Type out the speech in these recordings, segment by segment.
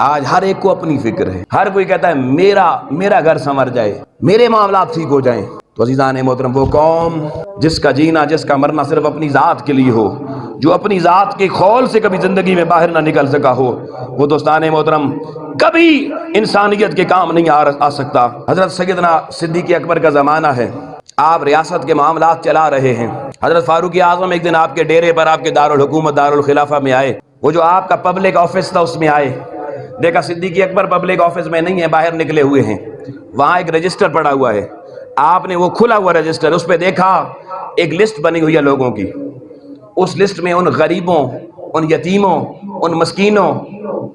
آج ہر ایک کو اپنی فکر ہے، ہر کوئی کہتا ہے میرا گھر سنور جائے، میرے معاملات ٹھیک ہو جائیں۔ تو عزیزان محترم، وہ قوم جس کا جینا جس کا مرنا صرف اپنی ذات کے لیے ہو، جو اپنی ذات کے خول سے کبھی زندگی میں باہر نہ نکل سکا ہو، وہ دوستان محترم کبھی انسانیت کے کام نہیں آ سکتا۔ حضرت سیدنا صدیق اکبر کا زمانہ ہے، آپ ریاست کے معاملات چلا رہے ہیں۔ حضرت فاروق اعظم ایک دن آپ کے ڈیرے پر، آپ کے دارالحکومت دارالخلافہ میں آئے، وہ جو آپ کا پبلک آفس تھا اس میں آئے، دیکھا صدیق اکبر پبلک آفس میں نہیں ہے، باہر نکلے ہوئے ہیں، وہاں ایک رجسٹر پڑا ہوا ہے۔ آپ نے وہ کھلا ہوا رجسٹر، اس پہ دیکھا ایک لسٹ بنی ہوئی ہے لوگوں کی، اس لسٹ میں ان غریبوں، ان یتیموں، ان مسکینوں،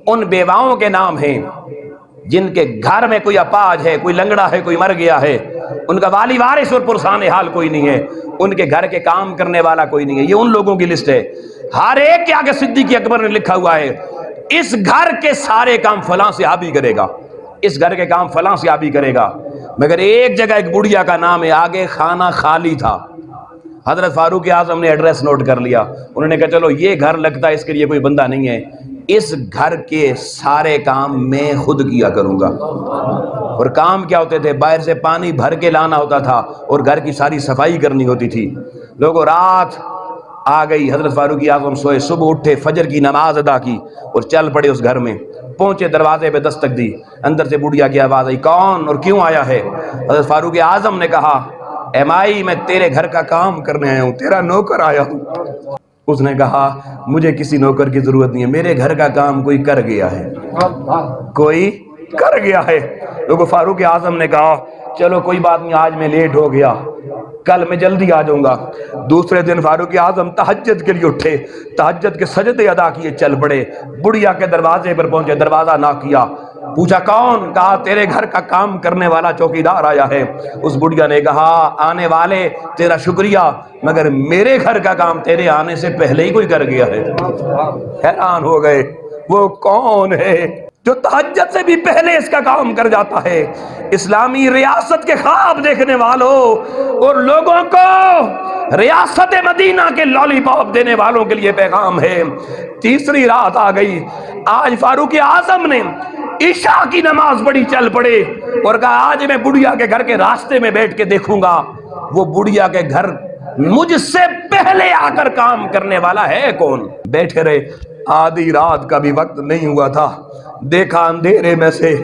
ان بیواؤں کے نام ہیں جن کے گھر میں کوئی اپاہج ہے، کوئی لنگڑا ہے، کوئی مر گیا ہے، ان کا والی وارث اور پرسان حال کوئی نہیں ہے، ان کے گھر کے کام کرنے والا کوئی نہیں ہے، یہ ان لوگوں کی لسٹ ہے۔ ہر ایک کے آگے صدیق اکبر نے لکھا ہوا ہے، اس گھر کے سارے کام فلاں صحابی کرے گا، اس گھر کے کام فلاں صحابی کرے گا، مگر ایک جگہ ایک بڑھیا کا نام ہے، آگے خانہ خالی تھا۔ حضرت فاروق اعظم نے ایڈریس نوٹ کر لیا، انہوں نے کہا چلو یہ گھر لگتا ہے اس کے لیے کوئی بندہ نہیں ہے، اس گھر کے سارے کام میں خود کیا کروں گا۔ اور کام کیا ہوتے تھے؟ باہر سے پانی بھر کے لانا ہوتا تھا اور گھر کی ساری صفائی کرنی ہوتی تھی۔ لوگوں رات آ گئی، حضرت فاروق اعظم سوئے، صبح اٹھے، فجر کی نماز ادا کی اور چل پڑے اس گھر میں، پہنچے، دروازے پہ دستک دی، اندر سے بڑھیا کی آواز آئی، کون اور کیوں آیا ہے؟ حضرت فاروق اعظم نے کہا، اے مائی میں تیرے گھر کا کام کرنے آیا ہوں، تیرا نوکر آیا ہوں۔ اس نے کہا مجھے کسی نوکر کی ضرورت نہیں ہے، میرے گھر کا کام کوئی کر گیا ہے، کوئی کر گیا ہے۔ لوگوں فاروق اعظم نے کہا چلو کوئی بات نہیں، آج میں لیٹ ہو گیا، کل میں جلدی آ جاؤں گا۔ دوسرے دن فاروق اعظم تہجد کے لیے اٹھے، تہجد کے سجدے ادا کیے، چل پڑے، بڑھیا کے دروازے پر پہنچے، دروازہ ناک کیا، پوچھا کون؟ کہا تیرے گھر کا کام کرنے والا چوکیدار آیا ہے۔ اس بڑھیا نے کہا آنے والے تیرا شکریہ، مگر میرے گھر کا کام تیرے آنے سے پہلے ہی کوئی کر گیا ہے۔ حیران ہو گئے، وہ کون ہے جو تہجد سے بھی پہلے اس کا کام کر جاتا ہے؟ اسلامی ریاست کے خواب دیکھنے والوں اور لوگوں کو ریاست مدینہ کے لالی پاپ دینے والوں کے لیے پیغام ہے۔ تیسری رات آ گئی، آج فاروق اعظم نے عشاء کی نماز پڑھی، چل پڑے اور کہا آج میں بڑھیا کے گھر کے راستے میں بیٹھ کے دیکھوں گا وہ بڑھیا کے گھر مجھ سے پہلے آ کر کام کرنے والا ہے کون۔ بیٹھے رہے، آدھی رات کا بھی وقت نہیں ہوا تھا، دیکھا اندھیرے میں سے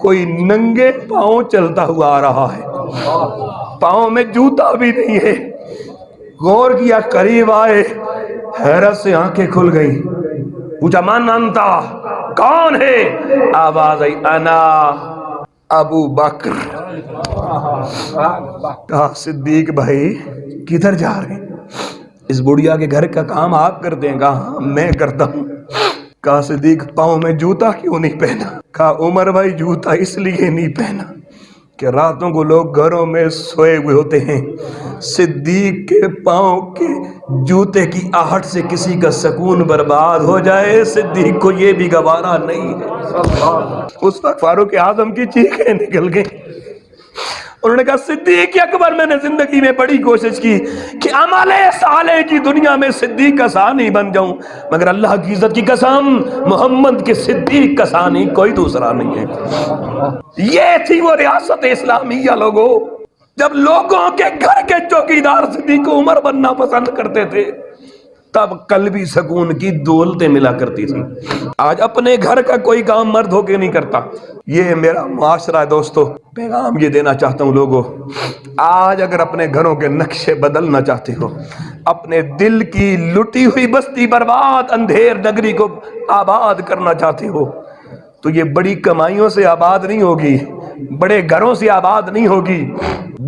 کوئی ننگے پاؤں چلتا ہوا آ رہا ہے، پاؤں میں جوتا بھی نہیں ہے۔ غور کیا، قریب آئے، حیرت سے آنکھیں کھل گئی، پوچھا من انتا، کون ہے؟ آواز آئی انا ابو بکر۔ کہا صدیق بھائی کدھر جا رہے ہیں؟ اس بڑھیا کے گھر کا کام آپ کرتے ہیں؟ کہا ہاں میں کرتا ہوں۔ کہا صدیق پاؤں میں جوتا کیوں نہیں پہنا؟ کہا عمر بھائی جوتا اس لیے نہیں پہنا کہ راتوں کو لوگ گھروں میں سوئے ہوئے ہوتے ہیں، صدیق کے پاؤں کے جوتے کی آہٹ سے کسی کا سکون برباد ہو جائے، صدیق کو یہ بھی گوارا نہیں ہے۔ اس وقت فاروق اعظم کی چیخیں نکل گئیں، انہوں نے کہا صدیق اکبر میں نے زندگی میں بڑی کوشش کی کہ عمل صالح کی دنیا میں صدیق کا ثانی بن جاؤں، مگر اللہ کی عزت کی قسم محمد کے صدیق کا ثانی کوئی دوسرا نہیں ہے۔ یہ تھی وہ ریاست اسلامیہ لوگوں، جب لوگوں کے گھر کے چوکیدار صدیق عمر بننا پسند کرتے تھے تب قلبی سکون کی دولتیں ملا کرتی تھی۔ آج اپنے گھر کا کوئی کام مرد ہو کے نہیں کرتا۔ یہ میرا معاشرہ ہے دوستو، پیغام یہ دینا چاہتا ہوں لوگوں، آج اگر اپنے گھروں کے نقشے بدلنا چاہتے ہو، اپنے دل کی لٹی ہوئی بستی برباد اندھیر نگری کو آباد کرنا چاہتے ہو تو یہ بڑی کمائیوں سے آباد نہیں ہوگی، بڑے گھروں سے آباد نہیں ہوگی،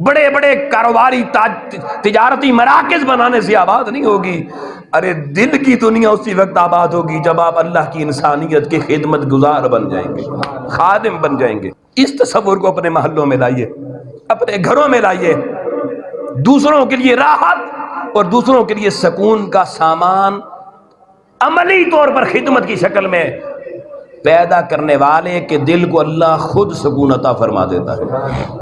بڑے بڑے کاروباری تجارتی مراکز بنانے سے آباد نہیں ہوگی۔ ارے دل کی دنیا اسی وقت آباد ہوگی جب آپ اللہ کی انسانیت کے خدمت گزار بن جائیں گے، خادم بن جائیں گے۔ اس تصور کو اپنے محلوں میں لائیے، اپنے گھروں میں لائیے، دوسروں کے لیے راحت اور دوسروں کے لیے سکون کا سامان عملی طور پر خدمت کی شکل میں پیدا کرنے والے کے دل کو اللہ خود سکون عطا فرما دیتا ہے۔